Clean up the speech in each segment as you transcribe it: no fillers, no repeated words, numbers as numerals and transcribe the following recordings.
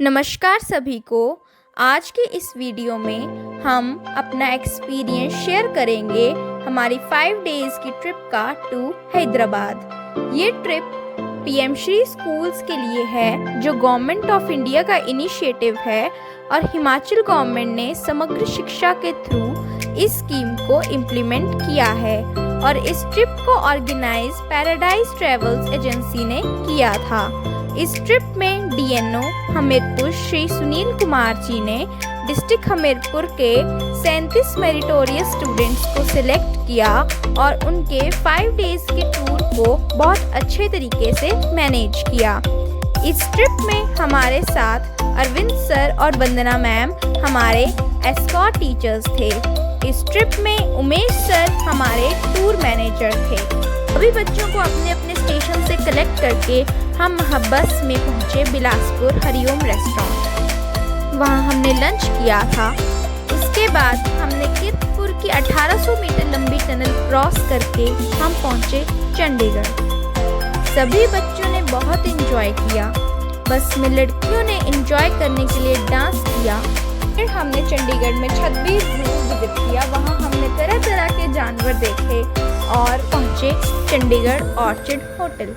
नमस्कार सभी को। आज के इस वीडियो में हम अपना एक्सपीरियंस शेयर करेंगे हमारी 5 डेज़ की ट्रिप का टू हैदराबाद। ये ट्रिप पीएम श्री स्कूल्स के लिए है जो गवर्नमेंट ऑफ इंडिया का इनिशिएटिव है और हिमाचल गवर्नमेंट ने समग्र शिक्षा के थ्रू इस स्कीम को इम्प्लीमेंट किया है और इस ट्रिप को ऑर्गेनाइज पैराडाइज ट्रैवल्स एजेंसी ने किया था। इस ट्रिप में डीएनओ हमीरपुर श्री सुनील कुमार जी ने डिस्ट्रिक्ट हमीरपुर के 37 मेरिटोरियस स्टूडेंट्स को सिलेक्ट किया और उनके 5 डेज़ के टूर को बहुत अच्छे तरीके से मैनेज किया। इस ट्रिप में हमारे साथ अरविंद सर और वंदना मैम हमारे एस्कॉर्ट टीचर्स थे। इस ट्रिप में उमेश सर हमारे टूर मैनेजर थे। सभी बच्चों को अपने अपने स्टेशन से कलेक्ट करके हम बस में पहुंचे बिलासपुर हरिओम रेस्टोरेंट। वहां हमने लंच किया था। उसके बाद हमने कीरतपुर की 1800 मीटर लंबी टनल क्रॉस करके हम पहुंचे चंडीगढ़। सभी बच्चों ने बहुत एंजॉय किया। बस में लड़कियों ने एंजॉय करने के लिए डांस किया। फिर हमने चंडीगढ़ में छतबीर जू विजिट किया। वहाँ हमने तरह तरह के जानवर देखे और पहुँचे चंडीगढ़ ऑर्चिड होटल।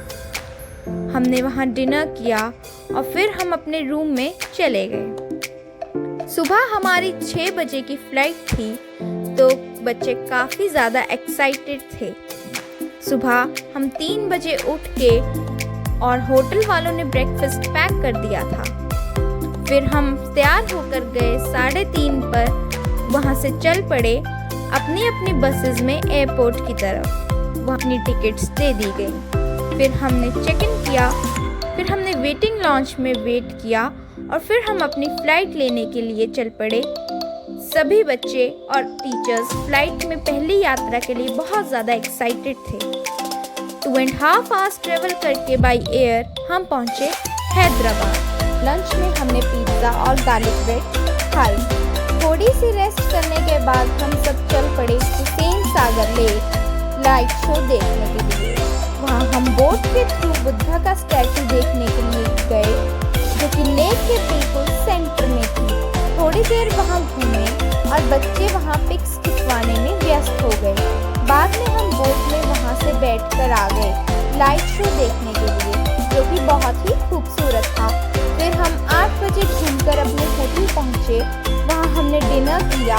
हमने वहाँ डिनर किया और फिर हम अपने रूम में चले गए। सुबह हमारी 6 बजे की फ्लाइट थी तो बच्चे काफ़ी ज़्यादा एक्साइटेड थे। सुबह हम 3 बजे उठ के और होटल वालों ने ब्रेकफास्ट पैक कर दिया था। फिर हम तैयार होकर गए 3:30 पर। वहाँ से चल पड़े अपनी अपनी बसेस में एयरपोर्ट की तरफ। वहाँ अपनी टिकट्स दे दी गई। फिर हमने चेक इन किया। फिर हमने वेटिंग लॉन्च में वेट किया और फिर हम अपनी फ़्लाइट लेने के लिए चल पड़े। सभी बच्चे और टीचर्स फ्लाइट में पहली यात्रा के लिए बहुत ज़्यादा एक्साइटेड थे। 2.5 आवर्स ट्रेवल करके बाय एयर हम पहुँचे हैदराबाद। लंच में हमने पिज़्ज़ा और गार्लिक ब्रेड खाई। थोड़ी सी रेस्ट करने के बाद हम सब चल पड़े Hussain Sagar lake light show देखने के लिए। वहाँ हम बोट के थ्रू बुद्धा का स्टैचू देखने के लिए गए जो कि लेक के बिल्कुल सेंटर में थी। थोड़ी देर वहाँ घूमे और बच्चे वहाँ पिक्स खिंचवाने में व्यस्त हो गए। बाद में हम बोट में वहाँ से बैठकर आ गए लाइट शो देखने के लिए जो कि बहुत ही खूबसूरत था। फिर हम 8 बजे घूमकर अपने होटल पहुँचे। वहाँ हमने डिनर किया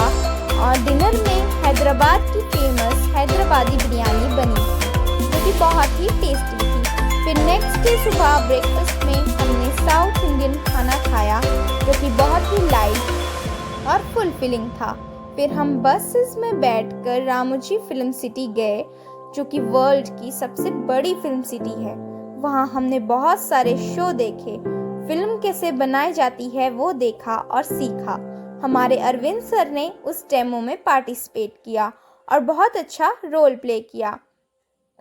और डिनर में हैदराबाद की फेमस हैदराबादी बिरयानी बनी जो कि बहुत ही टेस्टी थी। फिर नेक्स्ट डे सुबह ब्रेकफास्ट में हमने साउथ इंडियन खाना खाया जो कि बहुत ही लाइट और फुलफिलिंग था। फिर हम बसेस में बैठकर रामोजी फिल्म सिटी गए जो कि वर्ल्ड की सबसे बड़ी फिल्म सिटी है। वहाँ हमने बहुत सारे शो देखे, फिल्म कैसे बनाई जाती है वो देखा और सीखा। हमारे अरविंद सर ने उस डेमो में पार्टिसिपेट किया और बहुत अच्छा रोल प्ले किया।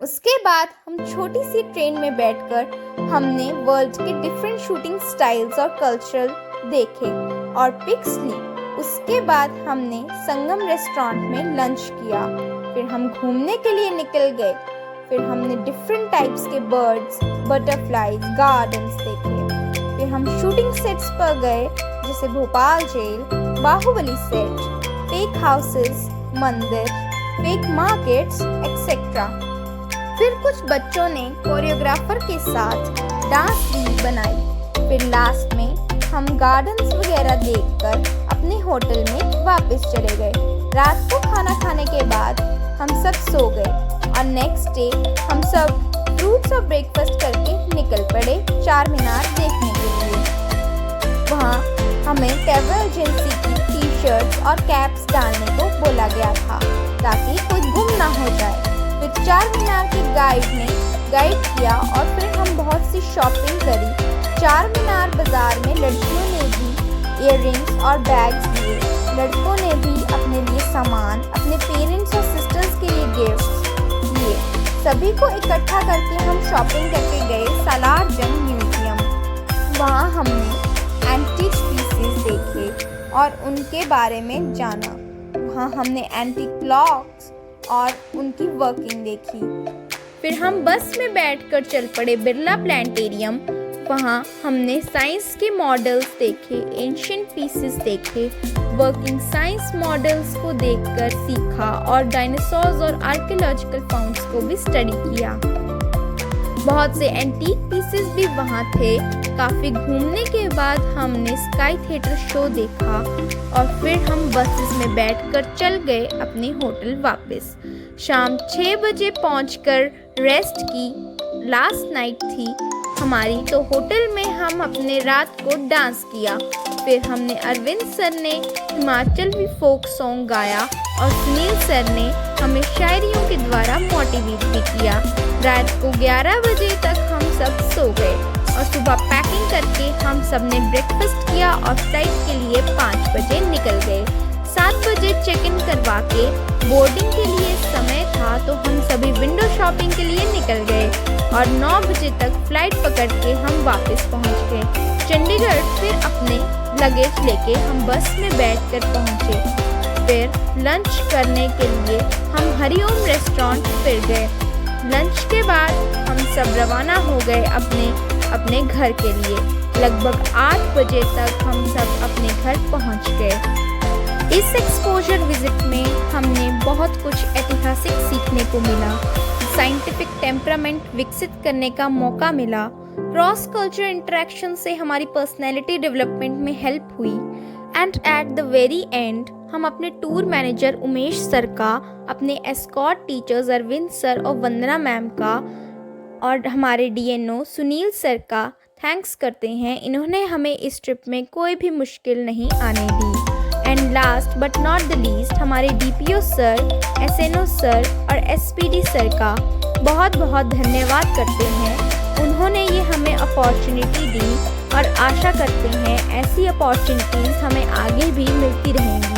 उसके बाद हम छोटी सी ट्रेन में बैठकर हमने वर्ल्ड के डिफरेंट शूटिंग स्टाइल्स और कल्चरल देखे और पिक्स ली। उसके बाद हमने संगम रेस्टोरेंट में लंच किया। फिर हम घूमने के लिए निकल गए। फिर हमने डिफरेंट टाइप्स के बर्ड्स, बटरफ्लाईज, गार्डन्स देखे। फिर हम शूटिंग सेट्स पर गए जैसे Bhopal jail, Baahubali set, fake houses, मंदिर, फेक मार्केट्स एक्सेट्रा। फिर कुछ बच्चों ने कोरियोग्राफर के साथ डांस रील बनाई। फिर लास्ट में हम गार्डन्स वगैरह देखकर अपने होटल में वापस चले गए। रात को खाना खाने के बाद हम सब सो गए और नेक्स्ट डे हम सब फ्रूट्स और ब्रेकफास्ट करके निकल पड़े चार मीनार देखने के लिए। वहाँ हमें ट्रैवल एजेंसी की टी-शर्ट्स और कैप्स डालने को बोला गया था ताकि कोई गुम ना हो जाए। फिर चार मीनार के गाइड ने गाइड किया और फिर हम बहुत सी शॉपिंग करी। चार मीनार बाजार में लड़कियों ने भी इयररिंग्स और बैग्स लिए। लड़कों ने भी अपने लिए सामान, अपने पेरेंट्स और सिस्टर्स के लिए गिफ्ट्स लिए। सभी को इकट्ठा करके हम शॉपिंग करके गए सालार जंग म्यूजियम। वहाँ हमने एंटीक पीसेस देखे और उनके बारे में जाना। वहाँ हमने एंटीक क्लॉक्स और उनकी वर्किंग देखी। फिर हम बस में बैठकर चल पड़े बिरला प्लानिटेरियम। वहाँ हमने साइंस के मॉडल्स देखे, एंशिएंट पीसेस देखे, वर्किंग साइंस मॉडल्स को देखकर सीखा और डायनासोर्स और आर्कियोलॉजिकल फाउंड्स को भी स्टडी किया। बहुत से एंटीक पीसेस भी वहाँ थे। काफ़ी घूमने के बाद हमने स्काई थिएटर शो देखा और फिर हम बसेस में बैठकर चल गए अपने होटल वापस। शाम 6 बजे पहुँचकर रेस्ट की लास्ट नाइट थी हमारी, तो होटल में हम अपने रात को डांस किया। फिर हमने अरविंद सर ने हिमाचली फोक सॉन्ग गाया और सुनील सर ने हमें शायरियों के द्वारा मोटिवेट भी किया। रात को 11 बजे तक हम सब सो गए और सुबह पैकिंग करके हम सब ने ब्रेकफास्ट किया और फ्लाइट के लिए 5 बजे निकल गए। 7 बजे चेक इन करवा के बोर्डिंग के लिए समय था, तो हम सभी विंडो शॉपिंग के लिए निकल गए और 9 बजे तक फ्लाइट पकड़ के हम वापस पहुंच गए चंडीगढ़। फिर अपने लगेज लेके हम बस में बैठकर पहुंचे। फिर लंच करने के लिए हम हरिओम रेस्टोरेंट फिर गए। लंच के बाद हम सब रवाना हो गए अपने घर के लिए। लगभग 8 बजे तक हम सब अपने घर पहुंच गए। इस एक्सपोजर विजिट में हमने बहुत कुछ ऐतिहासिक सीखने को मिला, साइंटिफिक टेम्परामेंट विकसित करने का मौका मिला, क्रॉस कल्चर इंटरेक्शन से हमारी पर्सनैलिटी डेवलपमेंट में हेल्प हुई and at the very and हम अपने टूर मैनेजर उमेश सर का, अपने एस्कॉर्ट टीचर्स अरविंद सर और वंदना मैम का और हमारे डीएनओ सुनील सर का थैंक्स करते हैं। इन्होंने हमें इस ट्रिप में कोई भी मुश्किल नहीं आने दी। And last but not the least हमारे डीपीओ सर, एसएनओ सर और एसपीडी सर का बहुत बहुत धन्यवाद करते हैं। उन्होंने ये हमें अपॉर्चुनिटी दी और आशा करते हैं ऐसी अपॉर्चुनिटीज़ हमें आगे भी मिलती रहेंगी।